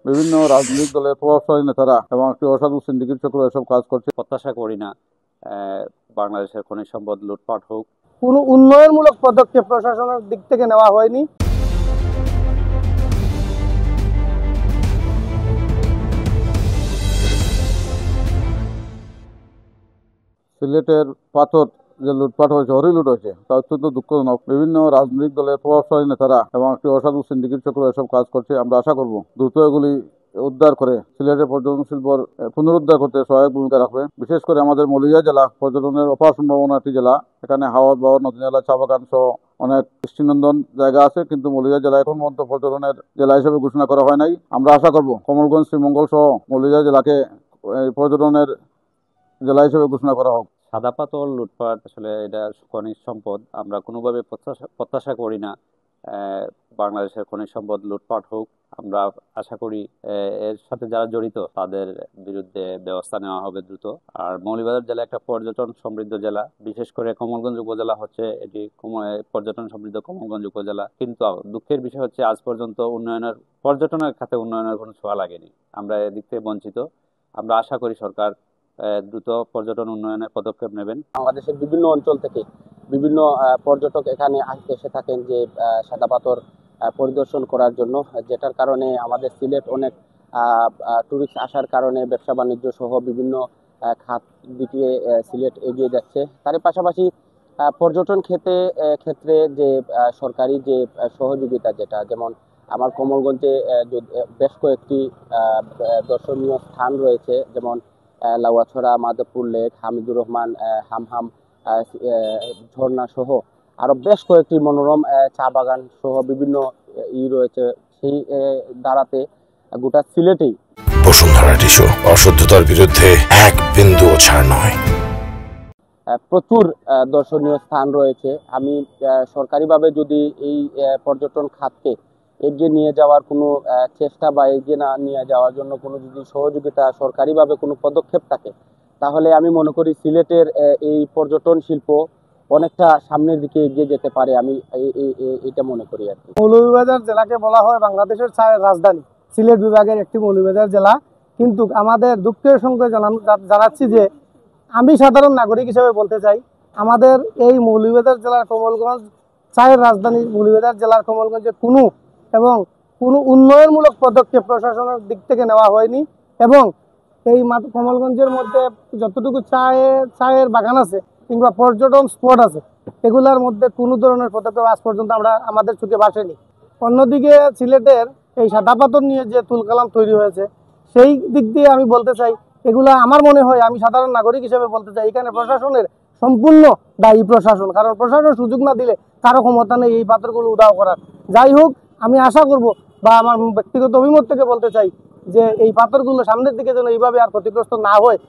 বিভিন্ন রাজনৈতিক দলের প্রভাবশালী নেতারা এবং একটি অসাধু সিন্ডিকেট চক্র এসব কাজ করছে। প্রত্যাশা করি না বাংলাদেশের খনিজ সম্পদ লুটপাট হোক। কোনো উন্নয়নমূলক পদক্ষেপ প্রশাসনের দিক থেকে নেওয়া হয়নি। সিলেটের পাথর যে লুটপাট হয়েছে, হরিলুট হয়েছে, তা অত্যন্ত দুঃখজনক। বিভিন্ন রাজনৈতিক দলের প্রভাবশালী নেতারা এবং একটি অসাধু সিন্ডিকেট চক্র এসব কাজ করছে। আমরা আশা করব দ্রুত এগুলি উদ্ধার করে সিলেটের পর্যটন শিল্পর পুনরুদ্ধার করতে সহায়ক ভূমিকা রাখবে। বিশেষ করে আমাদের মৌলিয়া জেলা পর্যটনের অপার সম্ভাবনা একটি জেলা। এখানে হাওড় বাওয়ার, নতুন জেলা, চা বাগান সহ অনেক দৃষ্টিনন্দন জায়গা আছে, কিন্তু মৌলিয়া জেলা এখন পর্যন্ত পর্যটনের জেলা হিসেবে ঘোষণা করা হয় নাই। আমরা আশা করব কমলগঞ্জ, শ্রীমঙ্গল সহ মৌলিয়া জেলাকে পর্যটনের জেলা হিসেবে ঘোষণা করা হোক। সাদা পাথর লুটপাট আসলে এটা খনিজ সম্পদ, আমরা কোনোভাবে প্রত্যাশা করি না বাংলাদেশের খনিজ সম্পদ লুটপাট হোক। আমরা আশা করি এর সাথে যারা জড়িত তাদের বিরুদ্ধে ব্যবস্থা নেওয়া হবে দ্রুত। আর মৌলভীবাজার জেলা একটা পর্যটন সমৃদ্ধ জেলা, বিশেষ করে কমলগঞ্জ উপজেলা হচ্ছে এটি পর্যটন সমৃদ্ধ কমলগঞ্জ উপজেলা। কিন্তু দুঃখের বিষয় হচ্ছে আজ পর্যন্ত পর্যটনের খাতে উন্নয়নের কোনো ছোঁয়া লাগেনি। আমরা এদিক থেকে বঞ্চিত। আমরা আশা করি সরকার দ্রুত পর্যটন উন্নয়নের পদক্ষেপ নেবেন। বাংলাদেশের বিভিন্ন অঞ্চল থেকে বিভিন্ন পর্যটক এখানে এসে থাকেন যে সাদা পাথর পরিদর্শন করার জন্য, যেটার কারণে আমাদের সিলেট অনেক টুরিস্ট আসার কারণে ব্যবসা বাণিজ্য সহ বিভিন্ন খাত দিকে সিলেট এগিয়ে যাচ্ছে। তার পাশাপাশি পর্যটন ক্ষেত্রে যে সরকারি যে সহযোগিতা, যেটা যেমন আমার কমলগঞ্জে বেশ কয়েকটি দর্শনীয় স্থান রয়েছে, যেমন লাউয়াছড়া, মাধবপুর লেক, হামিদুর রহমান হামহাম ঝর্ণা সহ আরো বেশ কয়েকটি মনোরম চা বাগান সহ বিভিন্ন রয়েছে। সেই দ্বারাতে গোটা সিলেটেই বসুন্ধরা টিস্যু অশুদ্ধতার বিরুদ্ধে এক বিন্দু ছাড় নয়। প্রচুর দর্শনীয় স্থান রয়েছে। আমি সরকারিভাবে যদি এই পর্যটন খাতকে এগিয়ে নিয়ে যাওয়ার কোনো চেষ্টা বা এগিয়ে না নিয়ে যাওয়ার জন্য কোনো যদি সহযোগিতা সরকারিভাবে কোনো পদক্ষেপ থাকে, তাহলে আমি মনে করি সিলেটের এই পর্যটন শিল্প অনেকটা সামনের দিকে এগিয়ে যেতে পারে। আমি এটা মনে করি আর কি। মৌলভীবাজার জেলাকে বলা হয় বাংলাদেশের চায়ের রাজধানী। সিলেট বিভাগের একটি মৌলভীবাজার জেলা, কিন্তু আমাদের দুঃখের সঙ্গে জানাচ্ছি যে আমি সাধারণ নাগরিক হিসেবে বলতে চাই, আমাদের এই মৌলভীবাজার জেলার কমলগঞ্জ, চায়ের রাজধানী মৌলভীবাজার জেলার কমলগঞ্জে কোনো উন্নয়নমূলক পদক্ষেপ প্রশাসনের দিক থেকে নেওয়া হয়নি। এবং এই কমলগঞ্জের মধ্যে যতটুকু চায়ের বাগান আছে কিংবা পর্যটন স্পট আছে, এগুলার মধ্যে কোনো ধরনের পদক্ষেপ আজ পর্যন্ত আমাদের চোখে ভাসেনি। অন্যদিকে সিলেটের এই সাদা পাথর নিয়ে যে তুলকালাম তৈরি হয়েছে, সেই দিক দিয়ে আমি বলতে চাই, এগুলা আমার মনে হয়, আমি সাধারণ নাগরিক হিসেবে বলতে চাই, এখানে প্রশাসনের সম্পূর্ণ দায়ী প্রশাসন। কারণ প্রশাসন সুযোগ না দিলে কারো ক্ষমতা নেই এই পাথরগুলো উধাও করার। যাই হোক, আমি আশা করব বা আমার ব্যক্তিগত অভিমত থেকে বলতে চাই যে এই পাথরগুলো সামনের দিকে যেন এইভাবে আর ক্ষতিগ্রস্ত না হয়।